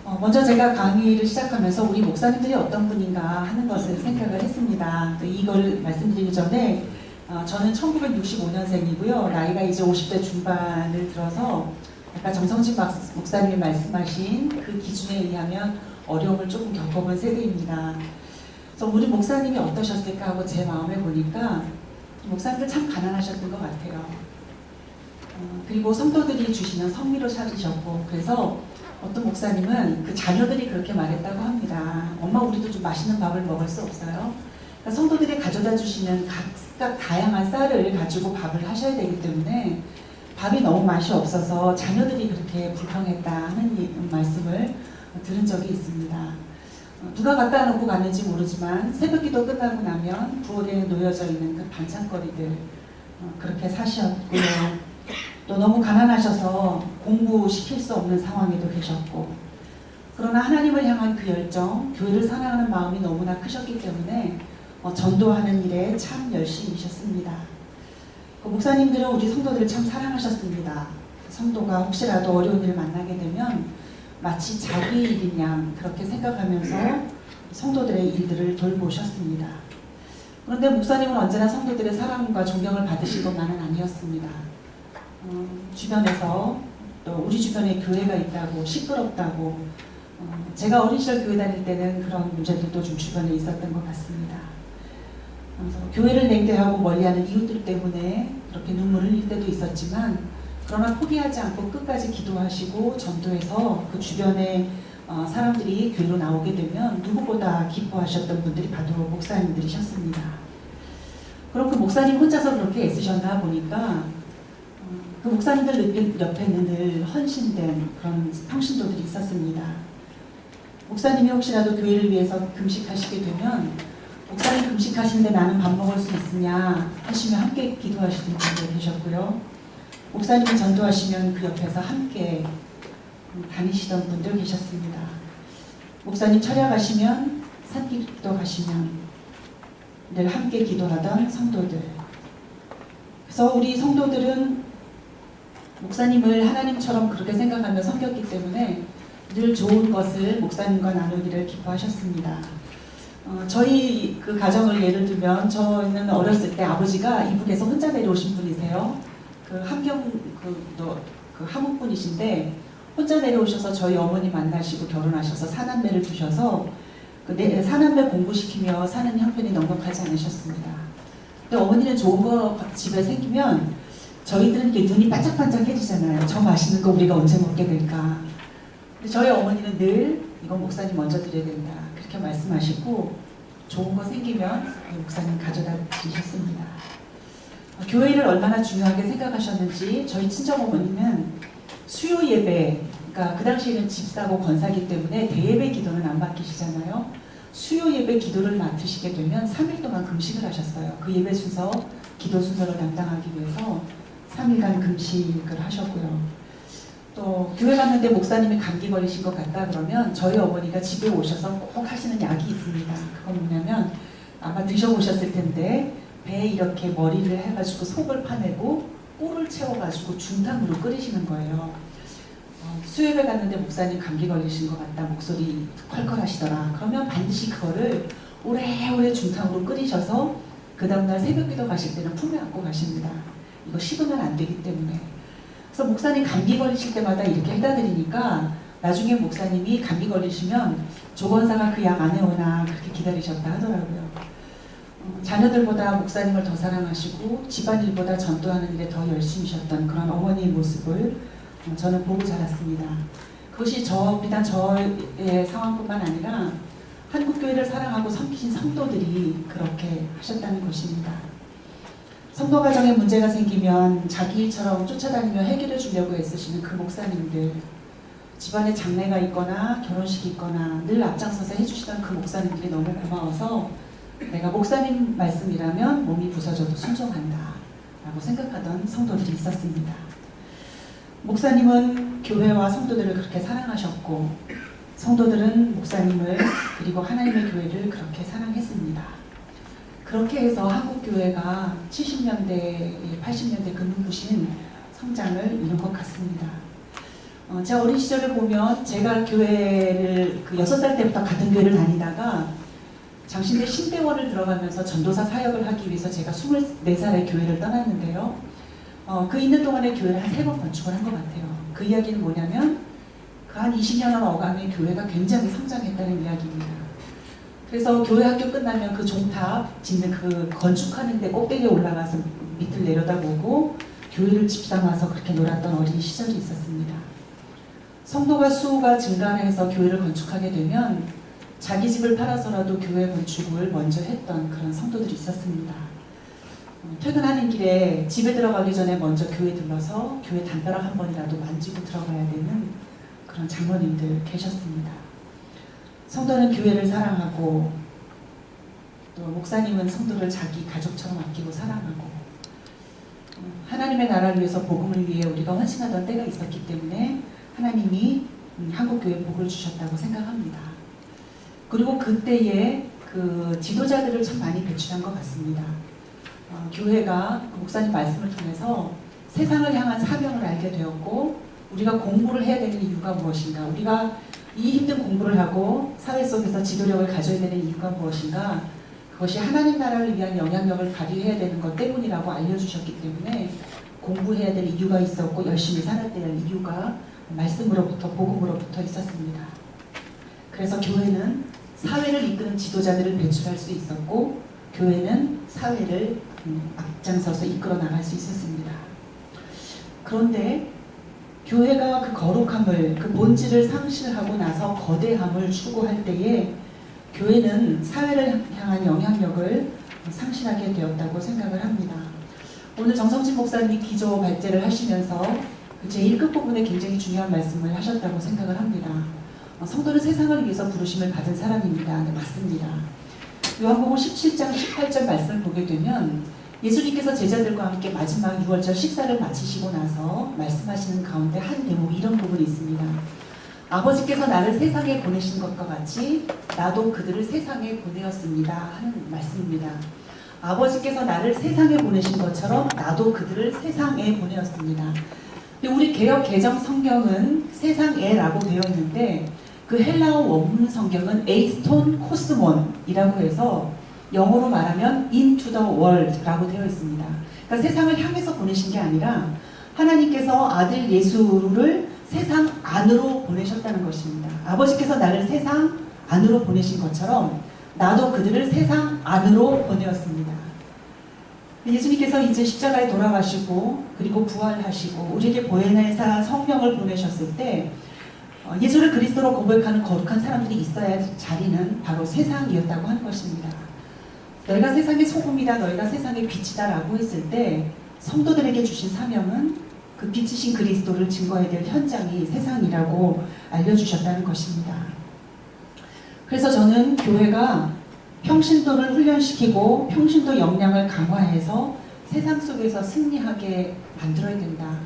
먼저 제가 강의를 시작하면서 우리 목사님들이 어떤 분인가 하는 것을 생각을 했습니다. 이걸 말씀드리기 전에 저는 1965년생이고요. 나이가 이제 50대 중반을 들어서 아까 정성진 목사님이 말씀하신 그 기준에 의하면 어려움을 조금 겪어본 세대입니다. 그래서 우리 목사님이 어떠셨을까 하고 제 마음에 보니까 목사님들 참 가난하셨던 것 같아요. 그리고 성도들이 주시는 성미로 찾으셨고, 그래서 어떤 목사님은 그 자녀들이 그렇게 말했다고 합니다. 엄마, 우리도 좀 맛있는 밥을 먹을 수 없어요? 그러니까 성도들이 가져다 주시는 각각 다양한 쌀을 가지고 밥을 하셔야 되기 때문에 밥이 너무 맛이 없어서 자녀들이 그렇게 불평했다는 말씀을 들은 적이 있습니다. 누가 갖다 놓고 갔는지 모르지만 새벽기도 끝나고 나면 부엌에 놓여져 있는 그 반찬거리들 그렇게 사셨고요. 또 너무 가난하셔서 공부시킬 수 없는 상황에도 계셨고, 그러나 하나님을 향한 그 열정, 교회를 사랑하는 마음이 너무나 크셨기 때문에 전도하는 일에 참 열심히셨습니다. 그 목사님들은 우리 성도들을 참 사랑하셨습니다. 성도가 혹시라도 어려운 일을 만나게 되면 마치 자기 일인 양 그렇게 생각하면서 성도들의 일들을 돌보셨습니다. 그런데 목사님은 언제나 성도들의 사랑과 존경을 받으신 것만은 아니었습니다. 주변에서 또 우리 주변에 교회가 있다고, 시끄럽다고, 제가 어린 시절 교회 다닐 때는 그런 문제들도 좀 주변에 있었던 것 같습니다. 그래서 교회를 냉대하고 멀리하는 이웃들 때문에 그렇게 눈물을 흘릴 때도 있었지만, 그러나 포기하지 않고 끝까지 기도하시고 전도해서 그 주변에 사람들이 교회로 나오게 되면 누구보다 기뻐하셨던 분들이 바로 목사님들이셨습니다. 그럼 그 목사님 혼자서 그렇게 애쓰셨나 보니까 그 목사님들 옆에는 늘 헌신된 그런 평신도들이 있었습니다. 목사님이 혹시라도 교회를 위해서 금식하시게 되면 목사님 금식하시는데 나는 밥 먹을 수 있으냐 하시며 함께 기도하시는 분들 계셨고요. 목사님이 전도하시면 그 옆에서 함께 다니시던 분들 계셨습니다. 목사님 철야 가시면, 산기도 가시면 늘 함께 기도하던 성도들. 그래서 우리 성도들은 목사님을 하나님처럼 그렇게 생각하며 섬겼기 때문에 늘 좋은 것을 목사님과 나누기를 기뻐하셨습니다. 저희 그 가정을 예를 들면, 저는 어렸을 때 아버지가 이북에서 혼자 내려오신 분이세요. 그 함경 그 한국분이신데 혼자 내려오셔서 저희 어머니 만나시고 결혼하셔서 사남매를 두셔서 그 사남매 공부시키며 사는 형편이 넉넉하지 않으셨습니다. 근데 어머니는 좋은 거 집에 생기면 저희들은 이렇게 눈이 반짝반짝해지잖아요. 저 맛있는 거 우리가 언제 먹게 될까. 근데 저희 어머니는 늘 이건 목사님 먼저 드려야 된다 그렇게 말씀하시고, 좋은 거 생기면 목사님 가져다 주셨습니다. 교회를 얼마나 중요하게 생각하셨는지 저희 친정어머니는 수요 예배, 그러니까 그 당시에는 집사고 권사기 때문에 대예배 기도는 안 맡기시잖아요. 수요 예배 기도를 맡으시게 되면 3일 동안 금식을 하셨어요. 그 예배 순서, 기도 순서를 담당하기 위해서 3일간 금식을 하셨고요. 또 교회 갔는데 목사님이 감기 걸리신 것 같다 그러면 저희 어머니가 집에 오셔서 꼭 하시는 약이 있습니다. 그건 뭐냐면 아마 드셔보셨을 텐데 배에 이렇게 머리를 해가지고 속을 파내고 꿀을 채워가지고 중탕으로 끓이시는 거예요. 수요일에 갔는데 목사님 감기 걸리신 것 같다, 목소리 컬컬하시더라. 그러면 반드시 그거를 오래오래 중탕으로 끓이셔서 그 다음날 새벽기도 가실 때는 품에 안고 가십니다. 이거 식으면 안 되기 때문에. 그래서 목사님 감기 걸리실 때마다 이렇게 해다 드리니까 나중에 목사님이 감기 걸리시면 조건사가 그 약 안 해오나 그렇게 기다리셨다 하더라고요. 자녀들보다 목사님을 더 사랑하시고 집안일보다 전도하는 일에 더 열심히셨던 그런 어머니의 모습을 저는 보고 자랐습니다. 그것이 비단 저의 상황뿐만 아니라 한국교회를 사랑하고 섬기신 성도들이 그렇게 하셨다는 것입니다. 성도 가정에 문제가 생기면 자기 일처럼 쫓아다니며 해결해 주려고 애쓰시는 그 목사님들, 집안에 장례가 있거나 결혼식이 있거나 늘 앞장서서 해주시던 그 목사님들이 너무 고마워서 내가 목사님 말씀이라면 몸이 부서져도 순종한다 라고 생각하던 성도들이 있었습니다. 목사님은 교회와 성도들을 그렇게 사랑하셨고, 성도들은 목사님을 그리고 하나님의 교회를 그렇게 사랑했습니다. 그렇게 해서 한국교회가 70년대, 80년대 그 눈부신 성장을 이룬 것 같습니다. 제 어린 시절을 보면 제가 교회를 그 6살 때부터 같은 교회를 다니다가 장신대 신대원을 들어가면서 전도사 사역을 하기 위해서 제가 24살에 교회를 떠났는데요. 그 있는 동안에 교회를 한 3번 건축을 한 것 같아요. 그 이야기는 뭐냐면 그 한 20년간 어간의 교회가 굉장히 성장했다는 이야기입니다. 그래서 교회 학교 끝나면 그 종탑 짓는 그 건축하는데 꼭대기에 올라가서 밑을 내려다보고 교회를 집삼아서 그렇게 놀았던 어린 시절이 있었습니다. 성도가 수가 증가해서 교회를 건축하게 되면 자기 집을 팔아서라도 교회 건축을 먼저 했던 그런 성도들이 있었습니다. 퇴근하는 길에 집에 들어가기 전에 먼저 교회 들러서 교회 담벼락 한 번이라도 만지고 들어가야 되는 그런 장로님들 계셨습니다. 성도는 교회를 사랑하고 또 목사님은 성도를 자기 가족처럼 아끼고 사랑하고 하나님의 나라를 위해서 복음을 위해 우리가 헌신하던 때가 있었기 때문에 하나님이 한국교회에 복을 주셨다고 생각합니다. 그리고 그때에 그 지도자들을 참 많이 배출한 것 같습니다. 교회가 목사님 말씀을 통해서 세상을 향한 사명을 알게 되었고 우리가 공부를 해야 되는 이유가 무엇인가, 우리가 이 힘든 공부를 하고 사회 속에서 지도력을 가져야 되는 이유가 무엇인가, 그것이 하나님 나라를 위한 영향력을 발휘해야 되는 것 때문이라고 알려주셨기 때문에 공부해야 될 이유가 있었고 열심히 살아야 될 이유가 말씀으로부터 복음으로부터 있었습니다. 그래서 교회는 사회를 이끄는 지도자들을 배출할 수 있었고 교회는 사회를 앞장서서 이끌어 나갈 수 있었습니다. 그런데 교회가 그 거룩함을, 그 본질을 상실하고 나서 거대함을 추구할 때에 교회는 사회를 향한 영향력을 상실하게 되었다고 생각을 합니다. 오늘 정성진 목사님이 기조 발제를 하시면서 제일 끝부분에 굉장히 중요한 말씀을 하셨다고 생각을 합니다. 성도는 세상을 위해서 부르심을 받은 사람입니다. 네, 맞습니다. 요한복음 17장 18절 말씀을 보게 되면 예수님께서 제자들과 함께 마지막 6월절 식사를 마치시고 나서 말씀하시는 가운데 한 대목이 이런 부분이 있습니다. 아버지께서 나를 세상에 보내신 것과 같이 나도 그들을 세상에 보내었습니다 하는 말씀입니다. 아버지께서 나를 세상에 보내신 것처럼 나도 그들을 세상에 보내었습니다. 우리 개역 개정 성경은 세상에라고 되어 있는데 그 헬라어 원문 성경은 에이스톤 코스몬이라고 해서 영어로 말하면 into the world라고 되어 있습니다. 그러니까 세상을 향해서 보내신 게 아니라 하나님께서 아들 예수를 세상 안으로 보내셨다는 것입니다. 아버지께서 나를 세상 안으로 보내신 것처럼 나도 그들을 세상 안으로 보내었습니다. 예수님께서 이제 십자가에 돌아가시고 그리고 부활하시고 우리에게 보혜사 성령을 보내셨을 때 예수를 그리스도로 고백하는 거룩한 사람들이 있어야 할 자리는 바로 세상이었다고 하는 것입니다. 너희가 세상의 소금이다, 너희가 세상의 빛이다 라고 했을 때 성도들에게 주신 사명은 그 빛이신 그리스도를 증거해야 될 현장이 세상이라고 알려주셨다는 것입니다. 그래서 저는 교회가 평신도를 훈련시키고 평신도 역량을 강화해서 세상 속에서 승리하게 만들어야 된다.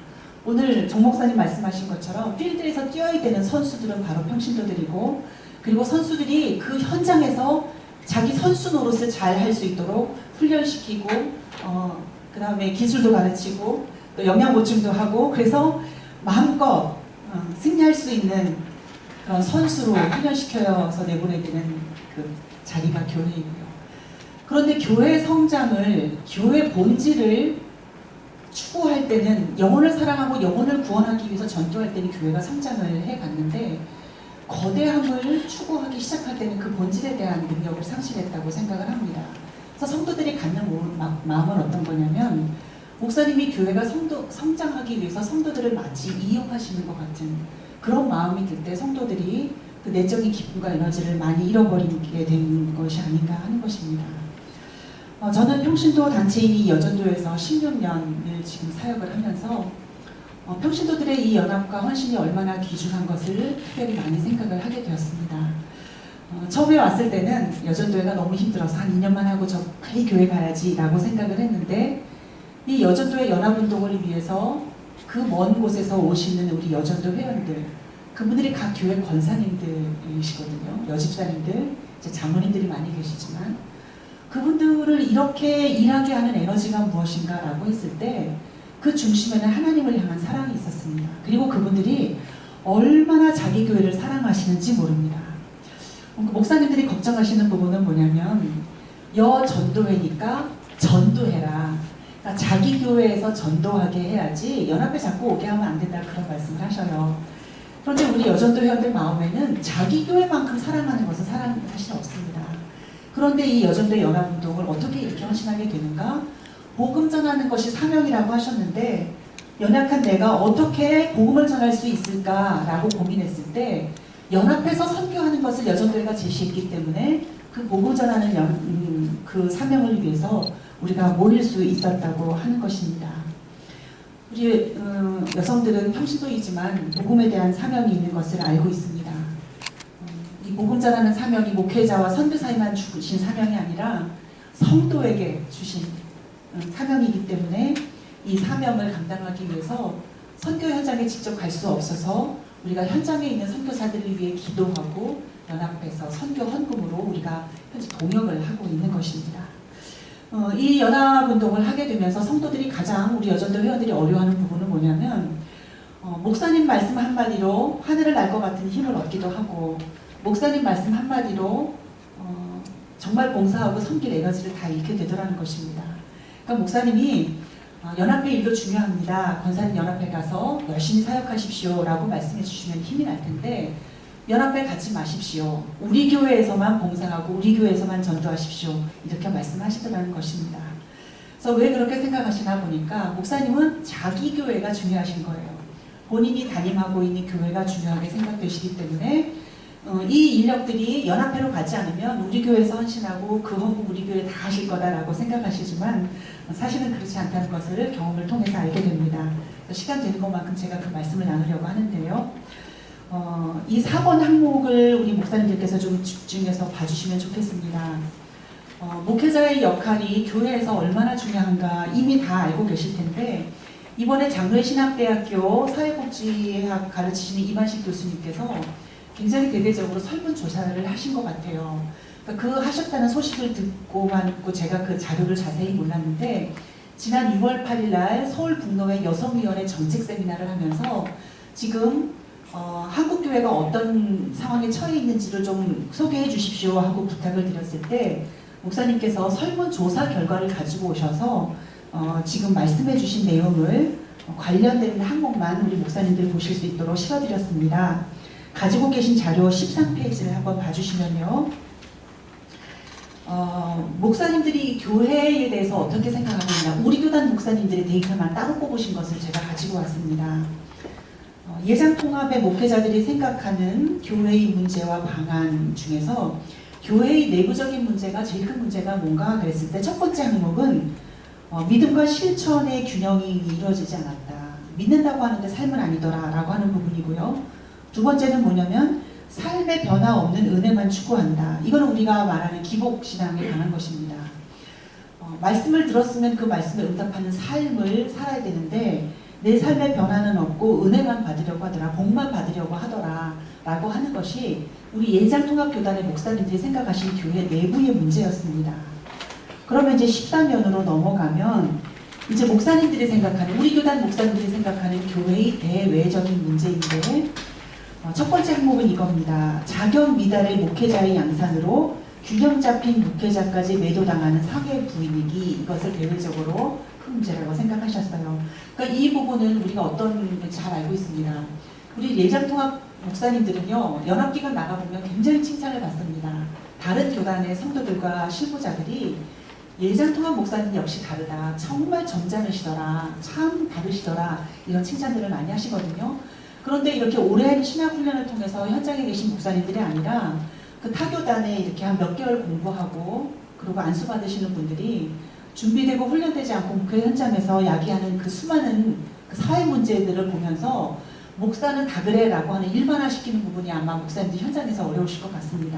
오늘 정 목사님 말씀하신 것처럼 필드에서 뛰어야 되는 선수들은 바로 평신도들이고 그리고 선수들이 그 현장에서 자기 선수 노릇을 잘 할 수 있도록 훈련시키고 그 다음에 기술도 가르치고 또 영양 보충도 하고 그래서 마음껏 승리할 수 있는 그런 선수로 훈련시켜서 내보내야 되는 그 자리가 교회이고요. 그런데 교회 성장을, 교회 본질을 추구할 때는 영혼을 사랑하고 영혼을 구원하기 위해서 전도할 때는 교회가 성장을 해갔는데 거대함을 추구하기 시작할 때는 그 본질에 대한 능력을 상실했다고 생각을 합니다. 그래서 성도들이 갖는 마음은 어떤 거냐면 목사님이 교회가 성장하기 위해서 성도들을 마치 이용하시는 것 같은 그런 마음이 들 때 성도들이 그 내적인 기쁨과 에너지를 많이 잃어버리게 되는 것이 아닌가 하는 것입니다. 저는 평신도 단체인이 여전도에서 16년을 지금 사역을 하면서 평신도들의 이 연합과 헌신이 얼마나 귀중한 것을 특별히 많이 생각을 하게 되었습니다. 처음에 왔을 때는 여전도회가 너무 힘들어서 한 2년만 하고 저 빨리 교회 가야지 라고 생각을 했는데 이 여전도회 연합운동을 위해서 그 먼 곳에서 오시는 우리 여전도 회원들 그분들이 각 교회 권사님들이시거든요. 여집사님들, 이제 장로님들이 많이 계시지만 그분들을 이렇게 일하게 하는 에너지가 무엇인가 라고 했을 때 그 중심에는 하나님을 향한 사랑이 있었습니다. 그리고 그분들이 얼마나 자기 교회를 사랑하시는지 모릅니다. 목사님들이 걱정하시는 부분은 뭐냐면 여전도회니까 전도해라. 그러니까 자기 교회에서 전도하게 해야지 연합회 자꾸 오게 하면 안 된다, 그런 말씀을 하셔요. 그런데 우리 여전도 회원들 마음에는 자기 교회만큼 사랑하는 것은 사실 없습니다. 그런데 이 여전도 연합운동을 어떻게 이렇게 헌신하게 되는가? 복음 전하는 것이 사명이라고 하셨는데 연약한 내가 어떻게 복음을 전할 수 있을까라고 고민했을 때 연합해서 선교하는 것을 여전도회가 제시했기 때문에 그 복음 전하는 그 사명을 위해서 우리가 모일 수 있었다고 하는 것입니다. 우리 여성들은 평신도이지만 복음에 대한 사명이 있는 것을 알고 있습니다. 이 복음 전하는 사명이 목회자와 선교사에만 주신 사명이 아니라 성도에게 주신 사명이기 때문에 이 사명을 감당하기 위해서 선교 현장에 직접 갈 수 없어서 우리가 현장에 있는 선교사들을 위해 기도하고 연합해서 선교 헌금으로 우리가 현재 동역을 하고 있는 것입니다. 이 연합운동을 하게 되면서 성도들이 가장 우리 여전도 회원들이 어려워하는 부분은 뭐냐면 목사님 말씀 한마디로 하늘을 날 것 같은 힘을 얻기도 하고 목사님 말씀 한마디로 정말 봉사하고 섬길 에너지를 다 잃게 되더라는 것입니다. 그러니까 목사님이 연합회 일도 중요합니다. 권사님 연합회 가서 열심히 사역하십시오 라고 말씀해 주시면 힘이 날 텐데 연합회 갖지 마십시오. 우리 교회에서만 봉사하고 우리 교회에서만 전도하십시오. 이렇게 말씀하시더라는 것입니다. 그래서 왜 그렇게 생각하시나 보니까 목사님은 자기 교회가 중요하신 거예요. 본인이 담임하고 있는 교회가 중요하게 생각되시기 때문에 이 인력들이 연합회로 가지 않으면 우리 교회에서 헌신하고 그 헌금 우리 교회에 다 하실 거다라고 생각하시지만 사실은 그렇지 않다는 것을 경험을 통해서 알게 됩니다. 시간 되는 것만큼 제가 그 말씀을 나누려고 하는데요. 이 4번 항목을 우리 목사님들께서 좀 집중해서 봐주시면 좋겠습니다. 목회자의 역할이 교회에서 얼마나 중요한가 이미 다 알고 계실 텐데 이번에 장로의 신학대학교 사회복지학 가르치시는 이만식 교수님께서 굉장히 대대적으로 설문조사를 하신 것 같아요. 그러니까 그 하셨다는 소식을 듣고만 있고 제가 그 자료를 자세히 몰랐는데 지난 6월 8일 날 서울북노회 여성위원회 정책 세미나를 하면서 지금 한국교회가 어떤 상황에 처해 있는지를 좀 소개해 주십시오 하고 부탁을 드렸을 때 목사님께서 설문조사 결과를 가지고 오셔서 지금 말씀해 주신 내용을 관련된 항목만 우리 목사님들 보실 수 있도록 실어드렸습니다. 가지고 계신 자료 13페이지를 한번 봐주시면요. 목사님들이 교회에 대해서 어떻게 생각하고 있나 우리 교단 목사님들의 데이터만 따로 뽑으신 것을 제가 가지고 왔습니다. 예장통합의 목회자들이 생각하는 교회의 문제와 방안 중에서 교회의 내부적인 문제가 제일 큰 문제가 뭔가 그랬을 때 첫 번째 항목은 믿음과 실천의 균형이 이루어지지 않았다. 믿는다고 하는데 삶은 아니더라 라고 하는 부분이고요. 두 번째는 뭐냐면 삶의 변화 없는 은혜만 추구한다. 이거는 우리가 말하는 기복신앙에 관한 것입니다. 말씀을 들었으면 그 말씀에 응답하는 삶을 살아야 되는데 내 삶의 변화는 없고 은혜만 받으려고 하더라. 복만 받으려고 하더라 라고 하는 것이 우리 예장통합교단의 목사님들이 생각하신 교회 내부의 문제였습니다. 그러면 이제 13년으로 넘어가면 이제 목사님들이 생각하는 우리 교단 목사님들이 생각하는 교회의 대외적인 문제인데 첫 번째 항목은 이겁니다. 자격 미달의 목회자의 양산으로 균형 잡힌 목회자까지 매도당하는 사회 분위기 이것을 대외적으로 큰 문제라고 생각하셨어요. 그러니까 이 부분은 우리가 어떤 잘 알고 있습니다. 우리 예장통합 목사님들은요 연합기관 나가보면 굉장히 칭찬을 받습니다. 다른 교단의 성도들과 실무자들이 예장통합 목사님 역시 다르다. 정말 점잖으시더라. 참 다르시더라. 이런 칭찬들을 많이 하시거든요. 그런데 이렇게 오랜 신학훈련을 통해서 현장에 계신 목사님들이 아니라 그 타교단에 이렇게 한 몇 개월 공부하고 그리고 안수받으시는 분들이 준비되고 훈련되지 않고 목회 현장에서 야기하는 그 수많은 그 사회 문제들을 보면서 목사는 다 그래 라고 하는 일반화시키는 부분이 아마 목사님들 현장에서 어려우실 것 같습니다.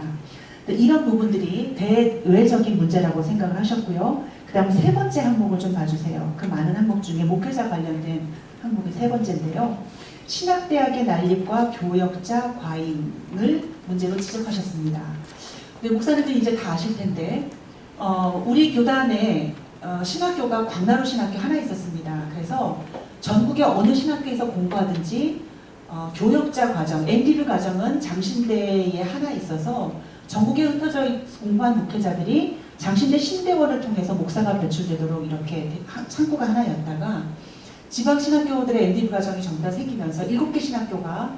이런 부분들이 대외적인 문제라고 생각을 하셨고요. 그 다음 세 번째 항목을 좀 봐주세요. 그 많은 항목 중에 목회자 관련된 항목이 세 번째인데요. 신학대학의 난립과 교역자 과잉을 문제로 지적하셨습니다. 목사님들이 이제 다 아실 텐데 우리 교단에 신학교가 광나루 신학교 하나 있었습니다. 그래서 전국의 어느 신학교에서 공부하든지 교역자 과정, MDB 과정은 장신대에 하나 있어서 전국에 흩어져 공부한 목회자들이 장신대 신대원을 통해서 목사가 배출되도록 이렇게 창구가 하나였다가 지방신학교들의 MDB 과정이 전부 다 생기면서 7개 신학교가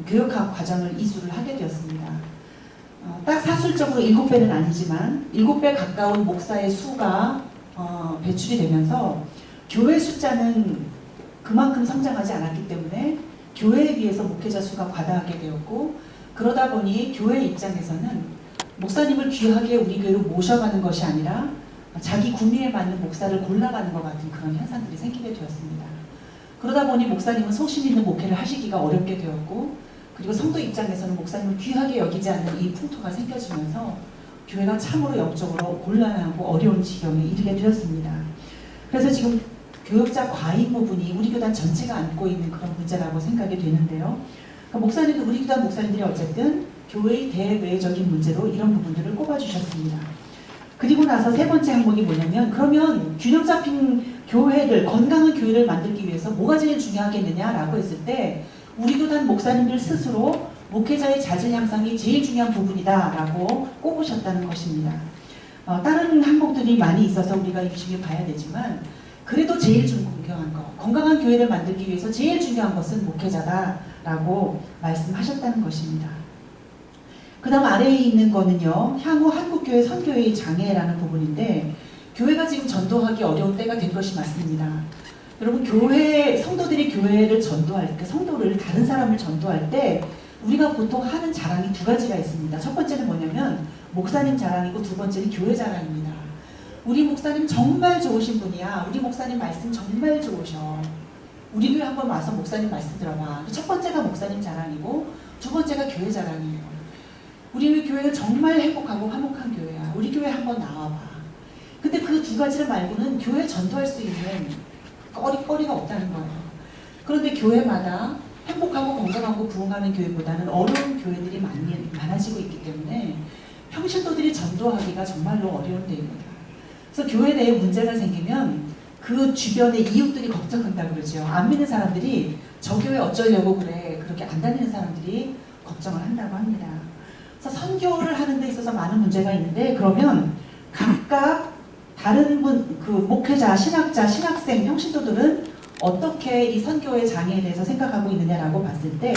교역학 과정을 이수를 하게 되었습니다. 딱 사술적으로 7배는 아니지만 7배 가까운 목사의 수가 배출이 되면서 교회 숫자는 그만큼 성장하지 않았기 때문에 교회에 비해서 목회자 수가 과다하게 되었고, 그러다 보니 교회 입장에서는 목사님을 귀하게 우리 교회로 모셔가는 것이 아니라 자기 구미에 맞는 목사를 골라가는 것 같은 그런 현상들이 생기게 되었습니다. 그러다 보니 목사님은 소신 있는 목회를 하시기가 어렵게 되었고, 그리고 성도 입장에서는 목사님을 귀하게 여기지 않는 이 풍토가 생겨지면서 교회가 참으로 영적으로 곤란하고 어려운 지경에 이르게 되었습니다. 그래서 지금 교역자 과잉 부분이 우리 교단 전체가 안고 있는 그런 문제라고 생각이 되는데요. 그러니까 목사님들, 우리 교단 목사님들이 어쨌든 교회의 대외적인 문제로 이런 부분들을 꼽아주셨습니다. 그리고 나서 세 번째 항목이 뭐냐면, 그러면 균형 잡힌 교회를, 건강한 교회를 만들기 위해서 뭐가 제일 중요하겠느냐라고 했을 때 우리 교단 목사님들 스스로 목회자의 자질 향상이 제일 중요한 부분이다라고 꼽으셨다는 것입니다. 다른 항목들이 많이 있어서 우리가 유심히 봐야 되지만 그래도 제일 중요한 것, 건강한 교회를 만들기 위해서 제일 중요한 것은 목회자다라고 말씀하셨다는 것입니다. 그 다음 아래에 있는 거는요, 향후 한국교회 선교회의 장애라는 부분인데, 교회가 지금 전도하기 어려운 때가 된 것이 맞습니다. 여러분, 성도들이 교회를 전도할 때, 성도를, 다른 사람을 전도할 때 우리가 보통 하는 자랑이 두 가지가 있습니다. 첫 번째는 뭐냐면 목사님 자랑이고, 두 번째는 교회 자랑입니다. 우리 목사님 정말 좋으신 분이야. 우리 목사님 말씀 정말 좋으셔. 우리 교회 한번 와서 목사님 말씀 들어봐. 첫 번째가 목사님 자랑이고, 두 번째가 교회 자랑이에요. 우리 교회는 정말 행복하고 화목한 교회야. 우리 교회 한번 나와봐. 근데 그 두 가지를 말고는 교회 전도할 수 있는 거리가 없다는 거예요. 그런데 교회마다 행복하고 건강하고 부흥하는 교회보다는 어려운 교회들이 많아지고 있기 때문에 평신도들이 전도하기가 정말로 어려운 때입니다. 그래서 교회 내에 문제가 생기면 그 주변의 이웃들이 걱정한다 그러죠. 안 믿는 사람들이 저 교회 어쩌려고 그래. 그렇게 안 다니는 사람들이 걱정을 한다고 합니다. 그래서 선교를 하는 데 있어서 많은 문제가 있는데, 그러면 각각 다른 그 목회자, 신학자, 신학생, 평신도들은 어떻게 이 선교의 장애에 대해서 생각하고 있느냐라고 봤을 때,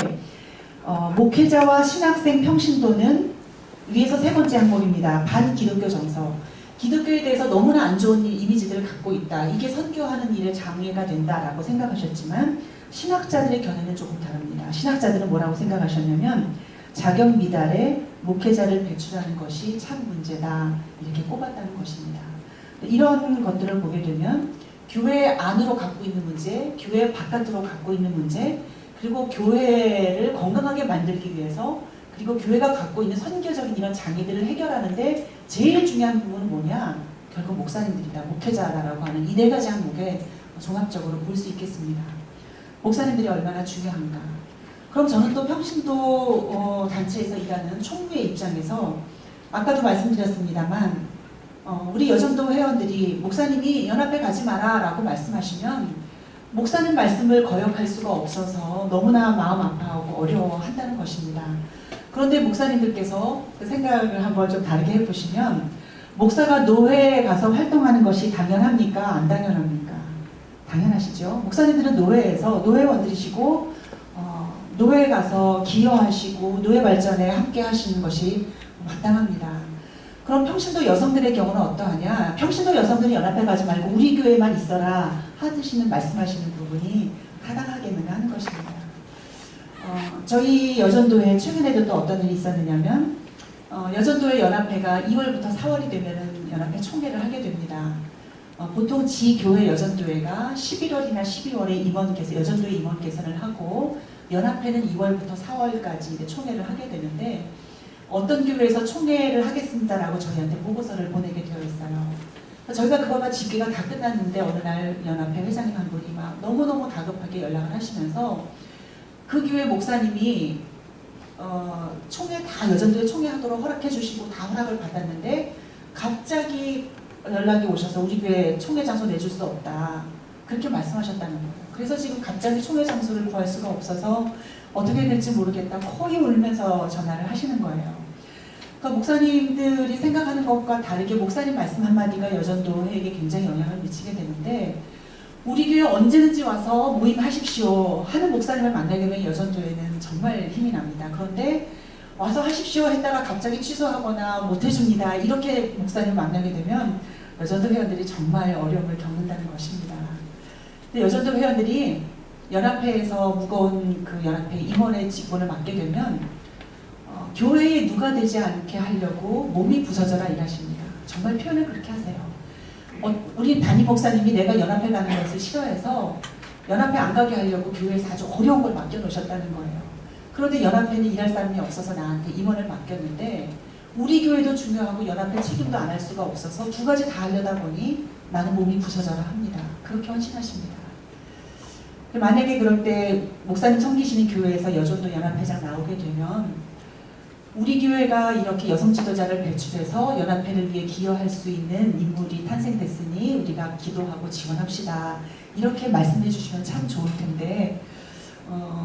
목회자와 신학생, 평신도는 위에서 세 번째 항목입니다. 반기독교 정서. 기독교에 대해서 너무나 안 좋은 이미지들을 갖고 있다. 이게 선교하는 일에 장애가 된다라고 생각하셨지만, 신학자들의 견해는 조금 다릅니다. 신학자들은 뭐라고 생각하셨냐면, 자격 미달에 목회자를 배출하는 것이 참 문제다. 이렇게 꼽았다는 것입니다. 이런 것들을 보게 되면 교회 안으로 갖고 있는 문제, 교회 바깥으로 갖고 있는 문제, 그리고 교회를 건강하게 만들기 위해서, 그리고 교회가 갖고 있는 선교적인 이런 장애들을 해결하는데 제일 중요한 부분은 뭐냐? 결국 목사님들이다, 목회자라고 하는 이 네 가지 항목에 종합적으로 볼 수 있겠습니다. 목사님들이 얼마나 중요한가? 그럼 저는 또 평신도 단체에서 일하는 총무의 입장에서 아까도 말씀드렸습니다만, 우리 여전도 회원들이 목사님이 연합회 가지 마라 라고 말씀하시면 목사님 말씀을 거역할 수가 없어서 너무나 마음 아파하고 어려워한다는 것입니다. 그런데 목사님들께서 그 생각을 한번 좀 다르게 해보시면, 목사가 노회에 가서 활동하는 것이 당연합니까? 안 당연합니까? 당연하시죠. 목사님들은 노회에서 노회원들이시고 노회에 가서 기여하시고 노회 발전에 함께 하시는 것이 마땅합니다. 그럼 평신도 여성들의 경우는 어떠하냐? 평신도 여성들이 연합회 가지 말고 우리 교회만 있어라 말씀하시는 부분이 타당하겠는가 하는 것입니다. 저희 여전도에 최근에도 또 어떤 일이 있었느냐면, 여전도의 연합회가 2월부터 4월이 되면은 연합회 총회를 하게 됩니다. 보통 지교회 여전도회가 11월이나 12월에 여전도회 임원 개선을 하고, 연합회는 2월부터 4월까지 총회를 하게 되는데, 어떤 교회에서 총회를 하겠습니다라고 저희한테 보고서를 보내게 되어 있어요. 저희가 그거가 집계가 다 끝났는데 어느 날 연합회 회장님 한 분이 막 너무너무 다급하게 연락을 하시면서, 그 교회 목사님이 총회 다 여전도에 총회하도록 허락해 주시고 다 허락을 받았는데 갑자기 연락이 오셔서 우리 교회 총회 장소 내줄 수 없다, 그렇게 말씀하셨다는 거예요. 그래서 지금 갑자기 총회 장소를 구할 수가 없어서 어떻게 될지 모르겠다 거의 울면서 전화를 하시는 거예요. 그러니까 목사님들이 생각하는 것과 다르게 목사님 말씀 한마디가 여전도회에게 굉장히 영향을 미치게 되는데, 우리 교회 언제든지 와서 모임하십시오 하는 목사님을 만나게 되면 여전도회는 정말 힘이 납니다. 그런데 와서 하십시오 했다가 갑자기 취소하거나 못해줍니다 이렇게 목사님을 만나게 되면 여전도 회원들이 정말 어려움을 겪는다는 것입니다. 근데 여전도 회원들이 연합회에서 무거운 그 연합회 임원의 직분을 맡게 되면 교회에 누가 되지 않게 하려고 몸이 부서져라 일하십니다. 정말 표현을 그렇게 하세요. 우리 담임 목사님이 내가 연합회 가는 것을 싫어해서 연합회 안 가게 하려고 교회에서 아주 어려운 걸 맡겨놓으셨다는 거예요. 그런데 연합회는 일할 사람이 없어서 나한테 임원을 맡겼는데 우리 교회도 중요하고 연합회 책임도 안 할 수가 없어서 두 가지 다 하려다 보니 나는 몸이 부서져라 합니다. 그렇게 헌신하십니다. 만약에 그럴 때 목사님 섬기시는 교회에서 여전도 연합회장 나오게 되면 우리 교회가 이렇게 여성 지도자를 배출해서 연합회를 위해 기여할 수 있는 인물이 탄생됐으니 우리가 기도하고 지원합시다. 이렇게 말씀해 주시면 참 좋을 텐데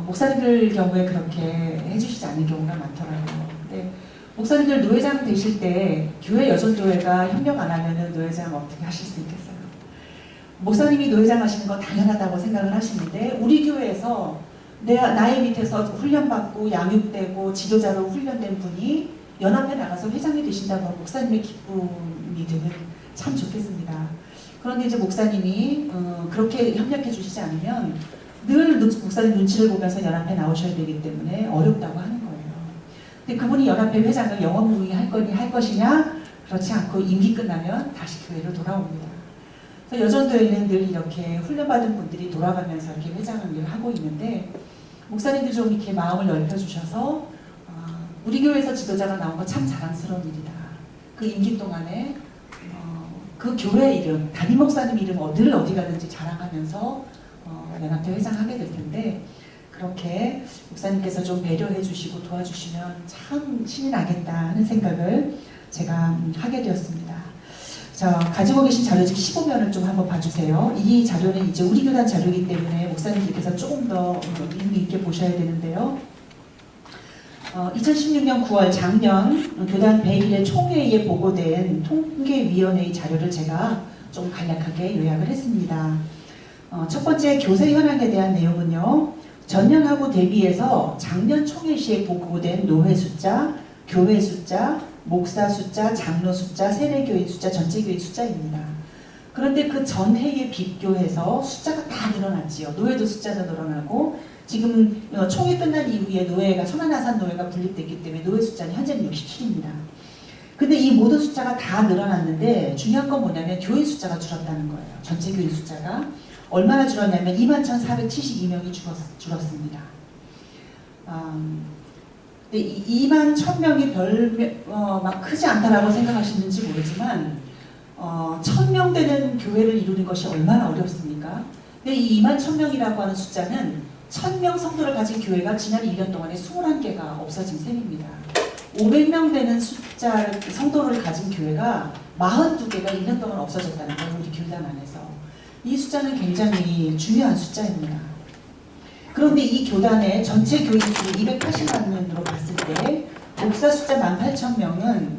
목사님들 경우에 그렇게 해주시지 않는 경우가 많더라고요. 근데 목사님들 노회장 되실 때 교회 여전도회가 협력 안 하면 노회장 어떻게 하실 수 있겠어요? 목사님이 노회장 하시는 건 당연하다고 생각을 하시는데 우리 교회에서 나의 밑에서 훈련받고 양육되고 지도자로 훈련된 분이 연합회 나가서 회장이 되신다고 하면 목사님의 기쁨이 되면 참 좋겠습니다. 그런데 이제 목사님이 그렇게 협력해 주시지 않으면 늘 목사님 눈치를 보면서 연합회 나오셔야 되기 때문에 어렵다고 하는 거예요. 근데 그분이 연합회 회장을 영원무궁히 할 것이냐? 그렇지 않고 임기 끝나면 다시 교회로 돌아옵니다. 그래서 여전도에는 늘 이렇게 훈련받은 분들이 돌아가면서 이렇게 회장을 늘 하고 있는데 목사님들 좀 이렇게 마음을 넓혀주셔서 우리 교회에서 지도자가 나온 건 참 자랑스러운 일이다. 그 임기 동안에 그 교회 이름, 담임 목사님 이름 늘 어디 가든지 자랑하면서 연합회 회장하게 될 텐데 그렇게 목사님께서 좀 배려해 주시고 도와주시면 참 신이 나겠다 하는 생각을 제가 하게 되었습니다. 자, 가지고 계신 자료 중 15면을 좀 한번 봐주세요. 이 자료는 이제 우리 교단 자료이기 때문에 목사님들께서 조금 더 의미 있게 보셔야 되는데요. 2016년 9월 작년 교단 100일의 총회에 보고된 통계위원회의 자료를 제가 좀 간략하게 요약을 했습니다. 첫 번째 교세 현황에 대한 내용은요. 전년하고 대비해서 작년 총회 시에 보고된 노회 숫자, 교회 숫자, 목사 숫자, 장로 숫자, 세례교인 숫자, 전체교인 숫자입니다. 그런데 그 전해에 비교해서 숫자가 다 늘어났지요. 노회도 숫자도 늘어나고 지금 총회 끝난 이후에 노회가 천안아산 노회가 분립됐기 때문에 노회 숫자는 현재는 67입니다. 근데 이 모든 숫자가 다 늘어났는데 중요한 건 뭐냐면 교인 숫자가 줄었다는 거예요. 전체 교인 숫자가 얼마나 줄었냐면 21,472명이 줄었습니다. 근데 21,000명이 막 크지 않다라고 생각하시는지 모르지만 1,000명 되는 교회를 이루는 것이 얼마나 어렵습니까? 근데 이 21,000명이라고 하는 숫자는 1,000명 성도를 가진 교회가 지난 1년 동안에 21개가 없어진 셈입니다. 500명 되는 성도를 가진 교회가 42개가 1년 동안 없어졌다는 거예요. 우리 교단 안에서. 이 숫자는 굉장히 중요한 숫자입니다. 그런데 이 교단의 전체 교인 수 280만 명으로 봤을 때 목사 숫자 18,000명은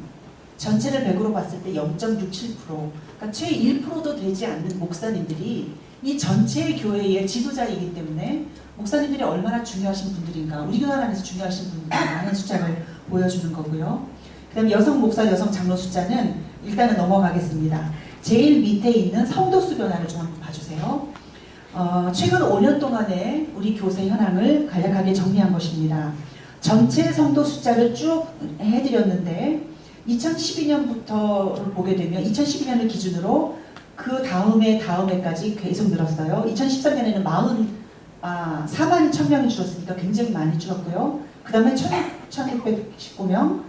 전체를 100으로 봤을 때 0.67%, 그러니까 채 1%도 되지 않는 목사님들이 이 전체 교회의 지도자이기 때문에 목사님들이 얼마나 중요하신 분들인가, 우리 교단 안에서 중요하신 분들인가 하는 숫자를 보여주는 거고요. 그 다음에 여성 목사, 여성 장로 숫자는 일단은 넘어가겠습니다. 제일 밑에 있는 성도수 변화를 좀 한번 봐주세요. 최근 5년 동안의 우리 교세 현황을 간략하게 정리한 것입니다. 전체 성도 숫자를 쭉 해드렸는데 2012년부터를 보게 되면 2012년을 기준으로 그 다음해까지 계속 늘었어요. 2013년에는 4만 1,000명이 줄었으니까 굉장히 많이 줄었고요. 그 다음에 1,619명,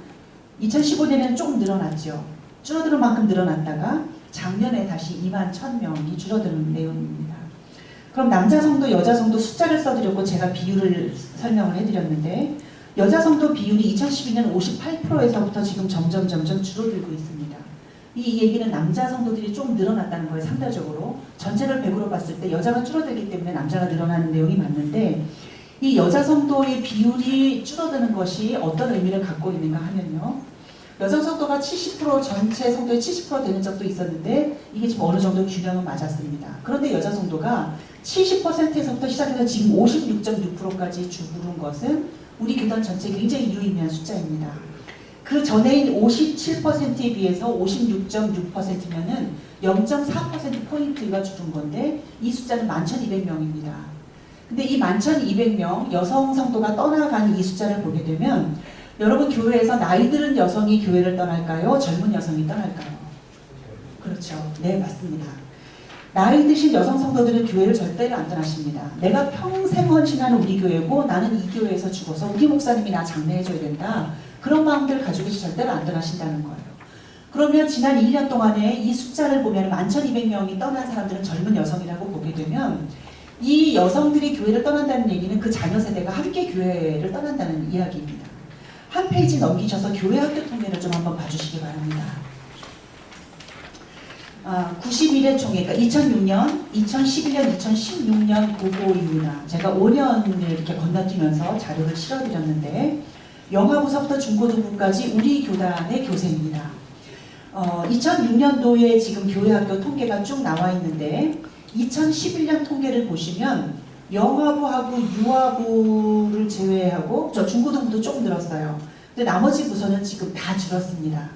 2015년에는 조금 늘어났죠. 줄어드는 만큼 늘어났다가 작년에 다시 2만 1,000명이 줄어드는 내용입니다. 그럼 남자 성도, 여자 성도 숫자를 써드렸고 제가 비율을 설명을 해드렸는데 여자 성도 비율이 2012년 58%에서부터 지금 점점 줄어들고 있습니다. 이 얘기는 남자 성도들이 좀 늘어났다는 거예요. 상대적으로. 전체를 100으로 봤을 때 여자가 줄어들기 때문에 남자가 늘어나는 내용이 맞는데 이 여자 성도의 비율이 줄어드는 것이 어떤 의미를 갖고 있는가 하면요. 여성 성도가 70% 전체 성도의 70% 되는 적도 있었는데 이게 지금 어느 정도 균형은 맞았습니다. 그런데 여자 성도가 70%에서부터 시작해서 지금 56.6%까지 줄은 것은 우리 교단 전체에 굉장히 유의미한 숫자입니다. 그 전에인 57%에 비해서 56.6%면은 0.4%포인트가 줄은 건데 이 숫자는 11,200명입니다. 근데 이 11,200명 여성 성도가 떠나간 이 숫자를 보게 되면 여러분 교회에서 나이 들은 여성이 교회를 떠날까요? 젊은 여성이 떠날까요? 그렇죠. 네, 맞습니다. 나이 드신 여성 성도들은 교회를 절대로 안 떠나십니다. 내가 평생 헌신하는 우리 교회고 나는 이 교회에서 죽어서 우리 목사님이 나 장례해줘야 된다. 그런 마음들을 가지고 계시 절대로 안 떠나신다는 거예요. 그러면 지난 1년 동안에 이 숫자를 보면 11,200명이 떠난 사람들은 젊은 여성이라고 보게 되면 이 여성들이 교회를 떠난다는 얘기는 그 자녀 세대가 함께 교회를 떠난다는 이야기입니다. 한 페이지 넘기셔서 교회 학교 통계를 좀 한번 봐주시기 바랍니다. 91회 총회, 그러니까 2006년, 2011년, 2016년 보고입니다. 제가 5년을 이렇게 건너뛰면서 자료를 실어드렸는데 영아부서부터 중고등부까지 우리 교단의 교세입니다. 2006년도에 지금 교회학교 통계가 쭉 나와 있는데 2011년 통계를 보시면 영아부하고 유아부를 제외하고 저 중고등부도 조금 늘었어요. 근데 나머지 부서는 지금 다 줄었습니다.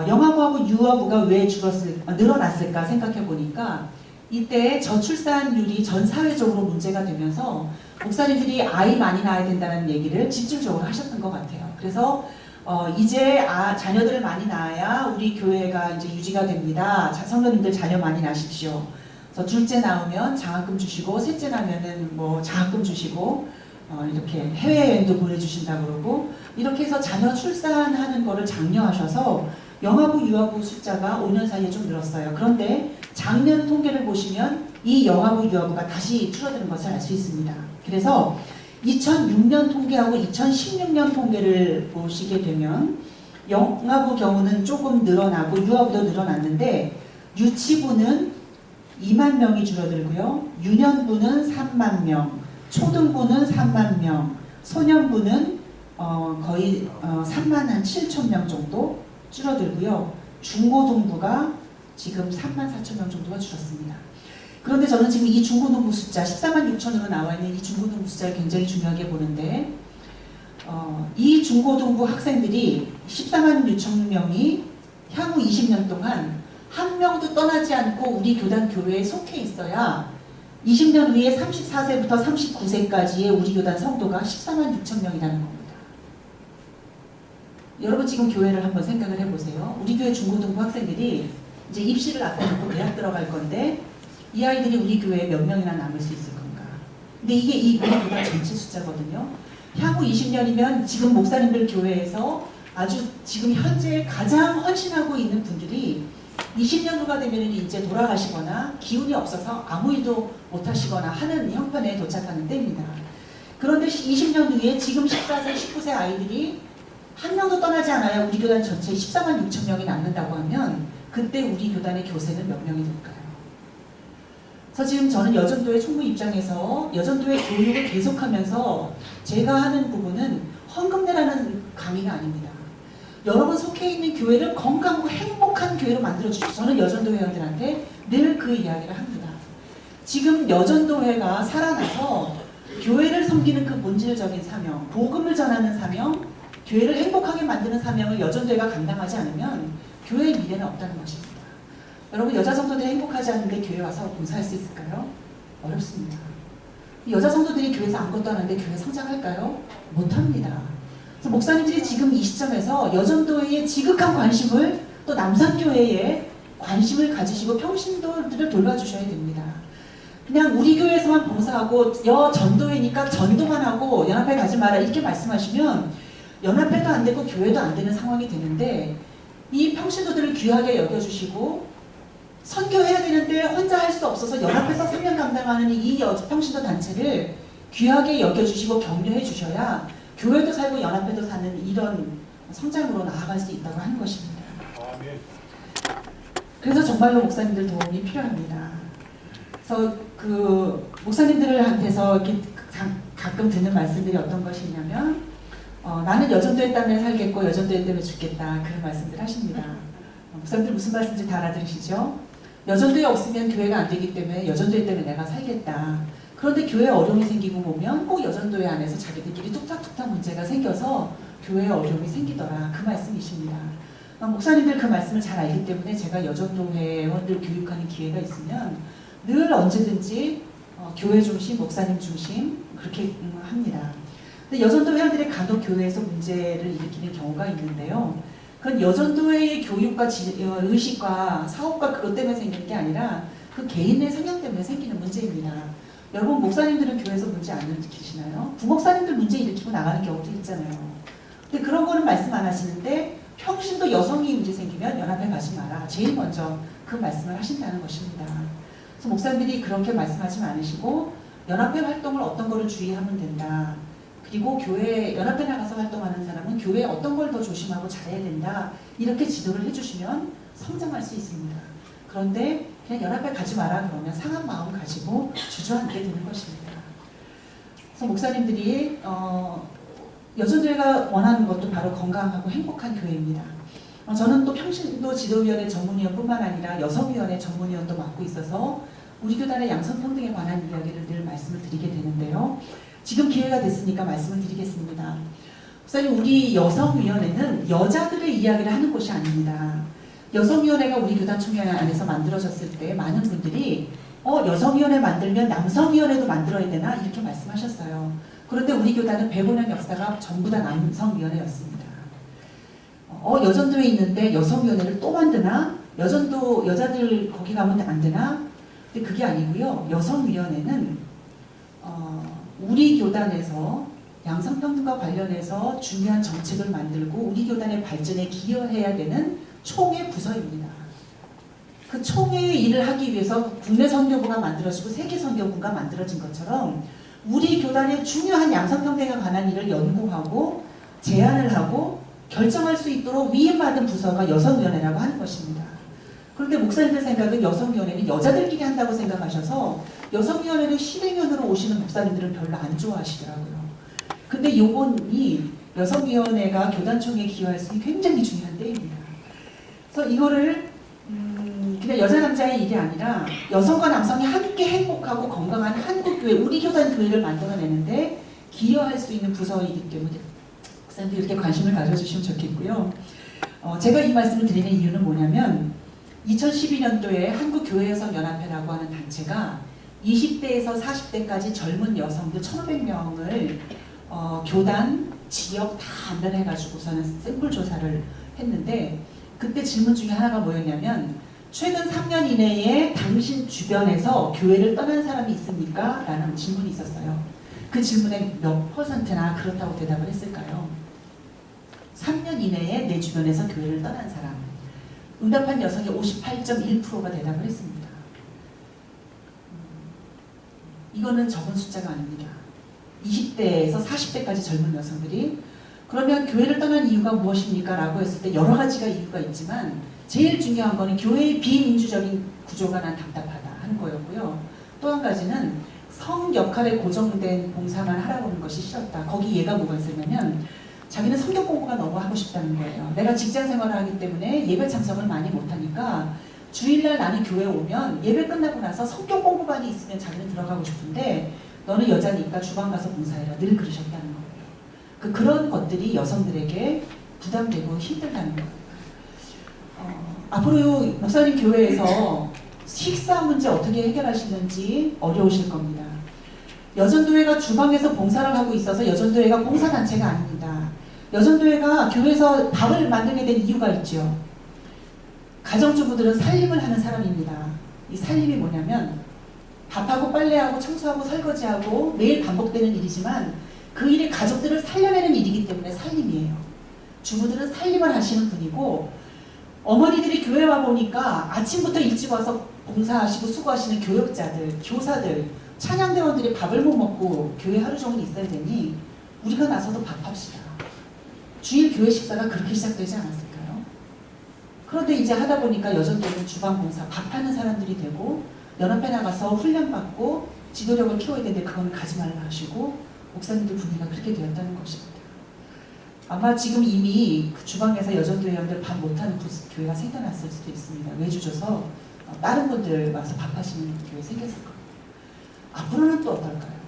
영아부하고 유아부가 왜 늘어났을까 생각해 보니까 이때 저출산율이 전 사회적으로 문제가 되면서 목사님들이 아이 많이 낳아야 된다는 얘기를 집중적으로 하셨던 것 같아요. 그래서 이제 자녀들을 많이 낳아야 우리 교회가 이제 유지가 됩니다. 성도님들 자녀 많이 낳으십시오. 그래서 둘째 낳으면 장학금 주시고 셋째 낳으면은 뭐 장학금 주시고 이렇게 해외여행도 보내주신다 그러고 이렇게 해서 자녀 출산하는 거를 장려하셔서 영아부 유아부 숫자가 5년 사이에 좀 늘었어요. 그런데 작년 통계를 보시면 이 영아부 유아부가 다시 줄어드는 것을 알 수 있습니다. 그래서 2006년 통계하고 2016년 통계를 보시게 되면 영아부 경우는 조금 늘어나고 유아부도 늘어났는데 유치부는 2만 명이 줄어들고요. 유년부는 3만 명, 초등부는 3만 명, 소년부는 거의 3만 7천 명 정도 줄어들고요. 중고등부가 지금 3만 4천 명 정도가 줄었습니다. 그런데 저는 지금 이 중고등부 숫자 14만 6천으로 나와 있는 이 중고등부 숫자를 굉장히 중요하게 보는데 이 중고등부 학생들이 14만 6천 명이 향후 20년 동안 한 명도 떠나지 않고 우리 교단 교회에 속해 있어야 20년 후에 34세부터 39세까지의 우리 교단 성도가 14만 6천 명이라는 겁니다. 여러분 지금 교회를 한번 생각을 해보세요. 우리 교회 중고등부 학생들이 이제 입시를 앞에 놓고 대학 들어갈 건데 이 아이들이 우리 교회에 몇 명이나 남을 수 있을 건가. 근데 이게 이 우리 교단 전체 숫자거든요. 향후 20년이면 지금 목사님들 교회에서 아주 지금 현재 가장 헌신하고 있는 분들이 20년 후가 되면 이제 돌아가시거나 기운이 없어서 아무 일도 못하시거나 하는 형편에 도착하는 때입니다. 그런데 20년 후에 지금 14세, 19세 아이들이 한 명도 떠나지 않아야 우리 교단 전체에 14만 6천 명이 남는다고 하면 그때 우리 교단의 교세는 몇 명이 될까요? 그래서 지금 저는 여전도의 총무 입장에서 여전도의 교육을 계속하면서 제가 하는 부분은 헌금내라는 강의가 아닙니다. 여러분 속해 있는 교회를 건강하고 행복한 교회로 만들어주십시오. 저는 여전도 회원들한테 늘 그 이야기를 합니다. 지금 여전도회가 살아나서 교회를 섬기는 그 본질적인 사명, 복음을 전하는 사명, 교회를 행복하게 만드는 사명을 여전도회가 감당하지 않으면 교회의 미래는 없다는 것입니다. 여러분 여자 성도들이 행복하지 않는데 교회 와서 봉사할 수 있을까요? 어렵습니다. 여자 성도들이 교회에서 아무것도 안 하는데 교회 성장할까요? 못합니다. 그래서 목사님들이 지금 이 시점에서 여전도회에 지극한 관심을 또 남산교회에 관심을 가지시고 평신도들을 돌봐주셔야 됩니다. 그냥 우리 교회에서만 봉사하고 여전도회니까 전도만 하고 연합회 가지 마라 이렇게 말씀하시면 연합회도 안 되고 교회도 안 되는 상황이 되는데 이 평신도들을 귀하게 여겨주시고 선교해야 되는데 혼자 할 수 없어서 연합회에서 사명 감당하는 이 평신도 단체를 귀하게 여겨주시고 격려해 주셔야 교회도 살고 연합회도 사는 이런 성장으로 나아갈 수 있다고 하는 것입니다. 그래서 정말로 목사님들 도움이 필요합니다. 그래서 그 목사님들한테서 이렇게 가끔 듣는 말씀들이 어떤 것이냐면 나는 여전도회 때문에 살겠고 여전도회 때문에 죽겠다, 그런 말씀들 하십니다. 목사님들 무슨 말씀인지 다 알아들으시죠? 여전도회 없으면 교회가 안 되기 때문에 여전도회 때문에 내가 살겠다. 그런데 교회에 어려움이 생기고 보면 꼭 여전도회 안에서 자기들끼리 뚝딱뚝딱 문제가 생겨서 교회에 어려움이 생기더라, 그 말씀이십니다. 목사님들 그 말씀을 잘 알기 때문에 제가 여전도 회원들 교육하는 기회가 있으면 늘 언제든지 교회 중심, 목사님 중심 그렇게 합니다. 근데 여전도 회원들이 간혹 교회에서 문제를 일으키는 경우가 있는데요. 그건 여전도회의 교육과 의식과 사업과 그것 때문에 생기는 게 아니라 그 개인의 성향 때문에 생기는 문제입니다. 여러분, 목사님들은 교회에서 문제 안 일으키시나요? 부목사님들 문제 일으키고 나가는 경우도 있잖아요. 근데 그런 거는 말씀 안 하시는데 평신도 여성이 문제 생기면 연합회 가지 마라, 제일 먼저 그 말씀을 하신다는 것입니다. 그래서 목사님들이 그렇게 말씀하지 않으시고 연합회 활동을 어떤 거를 주의하면 된다. 그리고 교회, 연합회 나가서 활동하는 사람은 교회에 어떤 걸 더 조심하고 잘해야 된다, 이렇게 지도를 해주시면 성장할 수 있습니다. 그런데 그냥 연합회 가지 마라 그러면 상한 마음 가지고 주저앉게 되는 것입니다. 그래서 목사님들이 여전도회가 원하는 것도 바로 건강하고 행복한 교회입니다. 저는 또 평신도 지도위원회 전문위원뿐만 아니라 여성위원회 전문위원도 맡고 있어서 우리 교단의 양성평등에 관한 이야기를 늘 말씀을 드리게 되는데요. 지금 기회가 됐으니까 말씀을 드리겠습니다. 목사님, 우리 여성위원회는 여자들의 이야기를 하는 곳이 아닙니다. 여성위원회가 우리 교단 총회 안에서 만들어졌을 때 많은 분들이 여성위원회 만들면 남성위원회도 만들어야 되나, 이렇게 말씀하셨어요. 그런데 우리 교단은 105년 역사가 전부 다 남성위원회였습니다. 여전도에 있는데 여성위원회를 또 만드나? 여자들 거기 가면 안 되나? 근데 그게 아니고요. 여성위원회는 우리 교단에서 양성평등과 관련해서 중요한 정책을 만들고 우리 교단의 발전에 기여해야 되는 총회 부서입니다. 그 총회의 일을 하기 위해서 국내 선교부가 만들어지고 세계 선교부가 만들어진 것처럼 우리 교단의 중요한 양성평등에 관한 일을 연구하고 제안을 하고 결정할 수 있도록 위임받은 부서가 여성위원회라고 하는 것입니다. 그런데 목사님들 생각은 여성위원회는 여자들끼리 한다고 생각하셔서 여성위원회를 실행위원으로 오시는 목사님들은 별로 안 좋아하시더라고요. 근데 요번이 여성위원회가 교단총회에 기여할 수 있는 굉장히 중요한 때입니다. 그래서 이거를 그냥 여자 남자의 일이 아니라 여성과 남성이 함께 행복하고 건강한 한국교회, 우리 교단 교회를 만들어내는데 기여할 수 있는 부서이기 때문에 목사님들 이렇게 관심을 가져주시면 좋겠고요. 제가 이 말씀을 드리는 이유는 뭐냐면 2012년도에 한국교회여성연합회라고 하는 단체가 20대에서 40대까지 젊은 여성들 1,500명을 교단, 지역 다 안전해가지고서는 샘플 조사를 했는데 그때 질문 중에 하나가 뭐였냐면 최근 3년 이내에 당신 주변에서 교회를 떠난 사람이 있습니까? 라는 질문이 있었어요. 그 질문에 몇 %나 그렇다고 대답을 했을까요? 3년 이내에 내 주변에서 교회를 떠난 사람. 응답한 여성의 58.1%가 대답을 했습니다. 이거는 적은 숫자가 아닙니다. 20대에서 40대까지 젊은 여성들이 그러면 교회를 떠난 이유가 무엇입니까? 라고 했을 때 여러 가지가 이유가 있지만 제일 중요한 거는 교회의 비민주적인 구조가 난 답답하다 하는 거였고요. 또 한 가지는 성 역할에 고정된 봉사만 하라고 하는 것이 싫었다. 거기 얘가 뭐가 있었냐면 자기는 성경 공부가 너무 하고 싶다는 거예요. 내가 직장 생활을 하기 때문에 예배 참석을 많이 못하니까 주일날 나는 교회 오면 예배 끝나고 나서 성경 공부반이 있으면 자기는 들어가고 싶은데 너는 여자니까 주방 가서 봉사해라. 늘 그러셨다는 거예요. 그런 것들이 여성들에게 부담되고 힘들다는 거예요. 앞으로 목사님 교회에서 식사 문제 어떻게 해결하시는지 어려우실 겁니다. 여전도회가 주방에서 봉사를 하고 있어서 여전도회가 봉사단체가 아닙니다. 여전도회가 교회에서 밥을 만들게 된 이유가 있죠. 가정주부들은 살림을 하는 사람입니다. 이 살림이 뭐냐면 밥하고 빨래하고 청소하고 설거지하고 매일 반복되는 일이지만 그 일이 가족들을 살려내는 일이기 때문에 살림이에요. 주부들은 살림을 하시는 분이고 어머니들이 교회 와 보니까 아침부터 일찍 와서 봉사하시고 수고하시는 교역자들, 교사들, 찬양대원들이 밥을 못 먹고 교회 하루 종일 있어야 되니 우리가 나서서 밥합시다. 주일 교회 식사가 그렇게 시작되지 않았을까요? 그런데 이제 하다 보니까 여전도는 주방봉사, 밥하는 사람들이 되고 연합회 나가서 훈련받고 지도력을 키워야 되는데 그건 가지 말라 하시고 목사님들 분위기가 그렇게 되었다는 것입니다. 아마 지금 이미 그 주방에서 여전도 회원들 밥 못하는 교회가 생겨났을 수도 있습니다. 외주 줘서 다른 분들 와서 밥하시는 교회 생겼을 거예요. 앞으로는 또 어떨까요?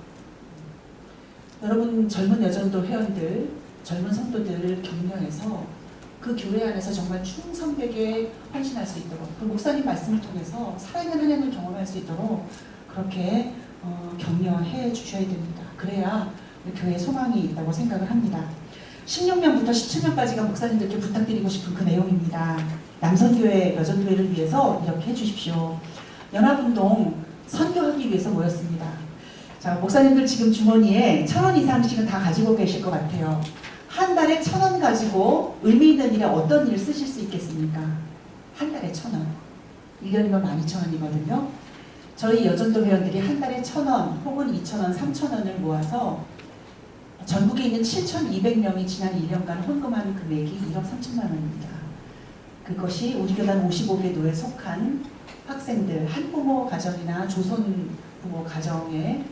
여러분 젊은 여전도 회원들, 젊은 성도들을 격려해서 그 교회 안에서 정말 충성되게 헌신할 수 있도록 그 목사님 말씀을 통해서 살아있는 하나님을 경험할 수 있도록 그렇게 격려해 주셔야 됩니다. 그래야 우리 교회에 소망이 있다고 생각을 합니다. 16명부터 17명까지가 목사님들께 부탁드리고 싶은 그 내용입니다. 남선교회 여전교회를 위해서 이렇게 해주십시오. 연합운동 선교하기 위해서 모였습니다. 자, 목사님들 지금 주머니에 1,000원 이상씩은 다 가지고 계실 것 같아요. 한 달에 1,000원 가지고 의미 있는 일에 어떤 일을 쓰실 수 있겠습니까? 한 달에 1,000원. 1년이면 12,000원이거든요. 저희 여전도 회원들이 한 달에 1,000원 혹은 2,000원, 3,000원을 모아서 전국에 있는 7,200명이 지난 1년간 헌금한 금액이 1억 3천만 원입니다. 그것이 우리 교단 55개 노에 속한 학생들, 한부모 가정이나 조선 부모 가정에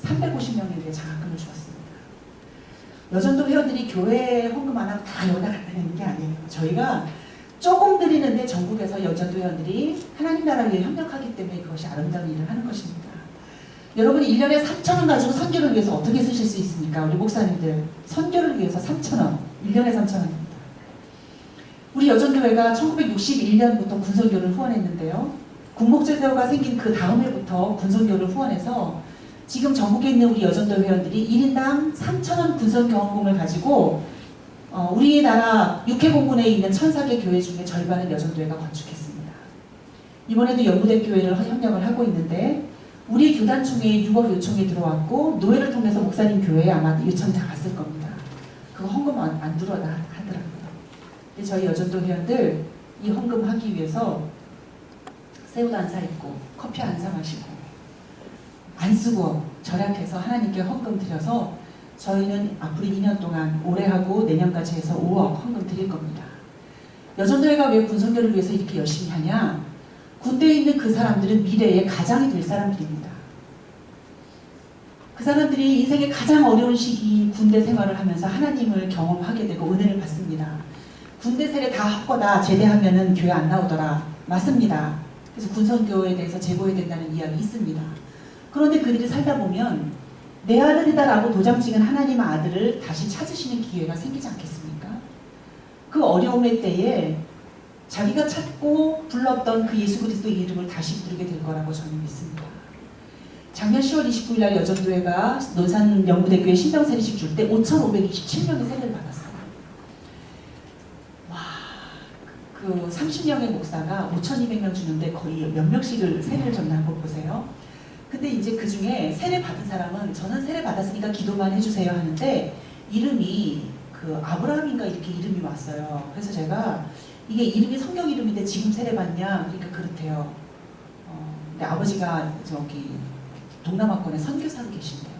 350명에게 장학금을 주었습니다. 여전도 회원들이 교회 헌금 안 하고 다 여기다 갖다 내는 게 아니에요. 저희가 조금 드리는데 전국에서 여전도 회원들이 하나님 나라 위해 협력하기 때문에 그것이 아름다운 일을 하는 것입니다. 여러분이 1년에 3,000원 가지고 선교를 위해서 어떻게 쓰실 수 있습니까? 우리 목사님들 선교를 위해서 3,000원, 1년에 3,000원입니다. 우리 여전교회가 1961년부터 군선교를 후원했는데요. 군목제도가 생긴 그 다음 해부터 군선교를 후원해서 지금 전국에 있는 우리 여전도 회원들이 1인당 3,000원 군선교원금을 가지고 우리나라 육해공군에 있는 1,004개 교회 중에 절반을 여전도회가 건축했습니다. 이번에도 연구대교회를 협력을 하고 있는데 우리 교단총회에 6억 요청이 들어왔고 노회를 통해서 목사님 교회에 아마 요청이 다 갔을 겁니다. 그거 헌금 안 들어다 하더라고요. 근데 저희 여전도 회원들 이 헌금 하기 위해서 새우도 안 사 입고 커피 안 사 마시고 안 쓰고 절약해서 하나님께 헌금 드려서 저희는 앞으로 2년 동안 올해하고 내년까지 해서 5억 헌금 드릴 겁니다. 여전도회가 왜 군선교를 위해서 이렇게 열심히 하냐? 군대에 있는 그 사람들은 미래의 가장이 될 사람들입니다. 그 사람들이 인생의 가장 어려운 시기 군대 생활을 하면서 하나님을 경험하게 되고 은혜를 받습니다. 군대 세례 다 헛거다 제대하면은 교회 안 나오더라. 맞습니다. 그래서 군선교에 대해서 제보해야 된다는 이야기 있습니다. 그런데 그들이 살다 보면 내 아들이다 라고 도장 찍은 하나님의 아들을 다시 찾으시는 기회가 생기지 않겠습니까? 그 어려움의 때에 자기가 찾고 불렀던 그 예수 그리스도의 이름을 다시 부르게 될 거라고 저는 믿습니다. 작년 10월 29일 날 여전도회가 논산 영구대교회 신병세례식 줄 때 5,527명의 세례를 받았어요. 와, 그 30명의 목사가 5,200명 주는데 거의 몇 명씩을 세례를 줬나 한번 보세요. 근데 이제 그 중에 세례 받은 사람은 저는 세례 받았으니까 기도만 해주세요 하는데 이름이 그 아브라함인가 이렇게 이름이 왔어요. 그래서 제가 이게 이름이 성경 이름인데 지금 세례 받냐? 그러니까 그렇대요. 근데 아버지가 저기 동남아권에 선교사로 계신대요.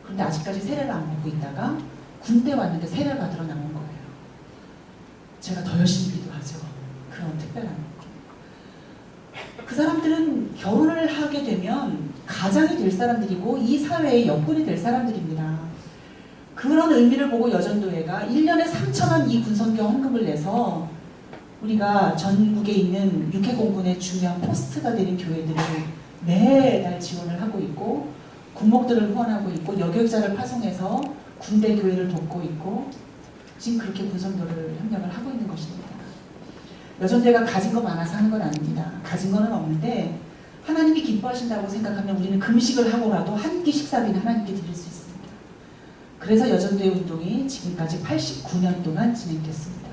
그런데 아직까지 세례를 안 받고 있다가 군대 왔는데 세례를 받으러 나온 거예요. 제가 더 열심히 기도하죠. 그런 특별한 느낌. 그 사람들은 결혼을 하게 되면 가장이 될 사람들이고 이 사회의 여건이 될 사람들입니다. 그런 의미를 보고 여전도회가 1년에 3,000원 이 군선교 헌금을 내서 우리가 전국에 있는 육해공군의 중요한 포스트가 되는 교회들을 매달 지원을 하고 있고 군목들을 후원하고 있고 여교육자를 파송해서 군대 교회를 돕고 있고 지금 그렇게 군선교를 협력을 하고 있는 것입니다. 여전도회가 가진 거 많아서 하는 건 아닙니다. 가진 거는 없는데 하나님이 기뻐하신다고 생각하면 우리는 금식을 하고라도 한 끼 식사비는 하나님께 드릴 수 있습니다. 그래서 여전도회 운동이 지금까지 89년 동안 진행됐습니다.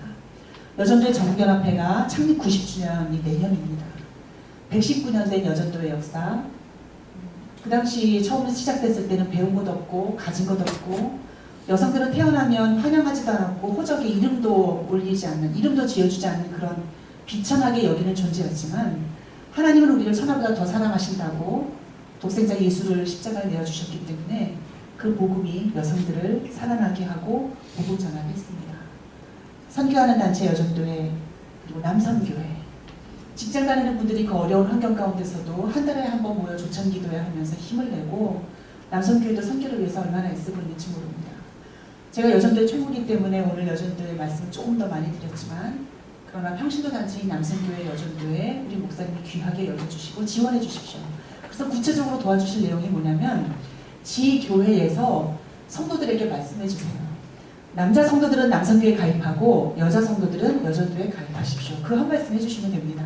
여전도회 전국연합회가 창립 90주년이 내년입니다. 119년 된 여전도회 역사. 그 당시 처음 시작됐을 때는 배운 것 없고 가진 것 없고 여성들은 태어나면 환영하지도 않았고 호적에 이름도 올리지 않는, 이름도 지어주지 않는 그런 비천하게 여기는 존재였지만 하나님은 우리를 천하보다 더 사랑하신다고 독생자 예수를 십자가에 내어주셨기 때문에 그 복음이 여성들을 살아나게 하고 복음 전하게 했습니다. 선교하는 단체 여전도회, 그리고 남선교회. 직장 다니는 분들이 그 어려운 환경 가운데서도 한 달에 한 번 모여 조천기도회 하면서 힘을 내고 남선교회도 선교를 위해서 얼마나 애쓰고 있는지 모릅니다. 제가 여전도의 총무이기 때문에 오늘 여전도의 말씀을 조금 더 많이 드렸지만, 그러나 평신도 단체인 남선교회 여전도에 우리 목사님이 귀하게 여겨주시고 지원해 주십시오. 그래서 구체적으로 도와주실 내용이 뭐냐면, 지교회에서 성도들에게 말씀해 주세요. 남자 성도들은 남선교회에 가입하고 여자 성도들은 여전도에 가입하십시오. 그 한 말씀 해주시면 됩니다.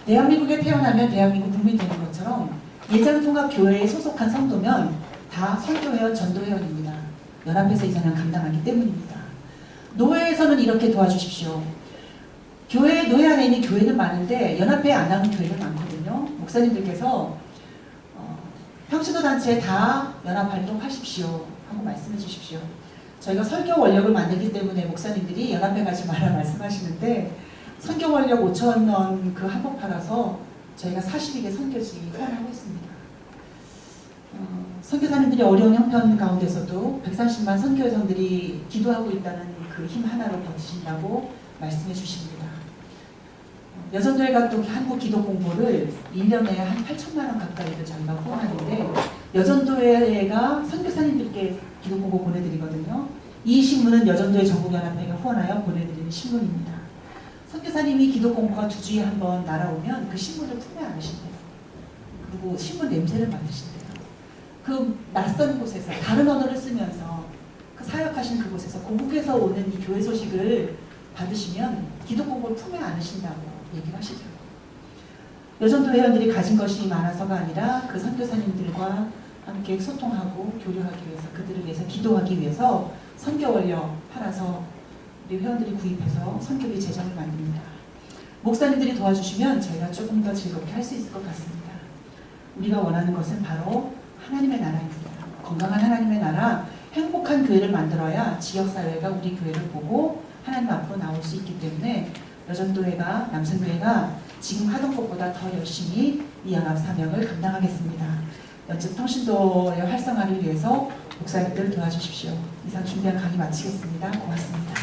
대한민국에 태어나면 대한민국 국민 되는 것처럼 예장통합교회에 소속한 성도면 다 선교회원, 전도회원입니다. 연합해서 이 사람 감당하기 때문입니다. 노회에서는 이렇게 도와주십시오. 교회, 노회 안에 있는 교회는 많은데 연합회 안 하는 교회는 많거든요. 목사님들께서 평신도 단체에 다 연합활동하십시오 하고 말씀해 주십시오. 저희가 설교 원력을 만들기 때문에 목사님들이 연합회 가지 마라 말씀하시는데, 선교 원력 5,000원 그 한복 팔아서 저희가 42개 선교지 후원하고 있습니다. 선교사님들이 어려운 형편 가운데서도 140만 선교회원들이 기도하고 있다는 그 힘 하나로 버티신다고 말씀해 주십니다. 여전도회가 또 한국 기도 공보를 1년에 한 8천만 원 가까이를 저희가 후원하는데, 여전도회가 선교사님들께 기도 공보 보내드리거든요. 이 신문은 여전도회 전국연합회가 후원하여 보내드리는 신문입니다. 선교사님이 기도 공보가 2주에 한 번 날아오면 그 신문을 품에 안으신대요. 그리고 신문 냄새를 맡으신대요. 그 낯선 곳에서 다른 언어를 쓰면서 그 사역하신 그곳에서 고국에서 오는 이 교회 소식을 받으시면 기도 공보를 품에 안으신다고 얘기를 하시더라고요. 여전도 회원들이 가진 것이 많아서가 아니라 그 선교사님들과 함께 소통하고 교류하기 위해서, 그들을 위해서 기도하기 위해서 선교 원료 팔아서 우리 회원들이 구입해서 선교비 재정을 만듭니다. 목사님들이 도와주시면 저희가 조금 더 즐겁게 할 수 있을 것 같습니다. 우리가 원하는 것은 바로 하나님의 나라입니다. 건강한 하나님의 나라, 행복한 교회를 만들어야 지역사회가 우리 교회를 보고 하나님 앞으로 나올 수 있기 때문에 여전도회가, 남선교회가 지금 하던 것보다 더 열심히 이 연합 사명을 감당하겠습니다. 연측 평신도의 활성화를 위해서 목사님들 도와주십시오. 이상 준비한 강의 마치겠습니다. 고맙습니다.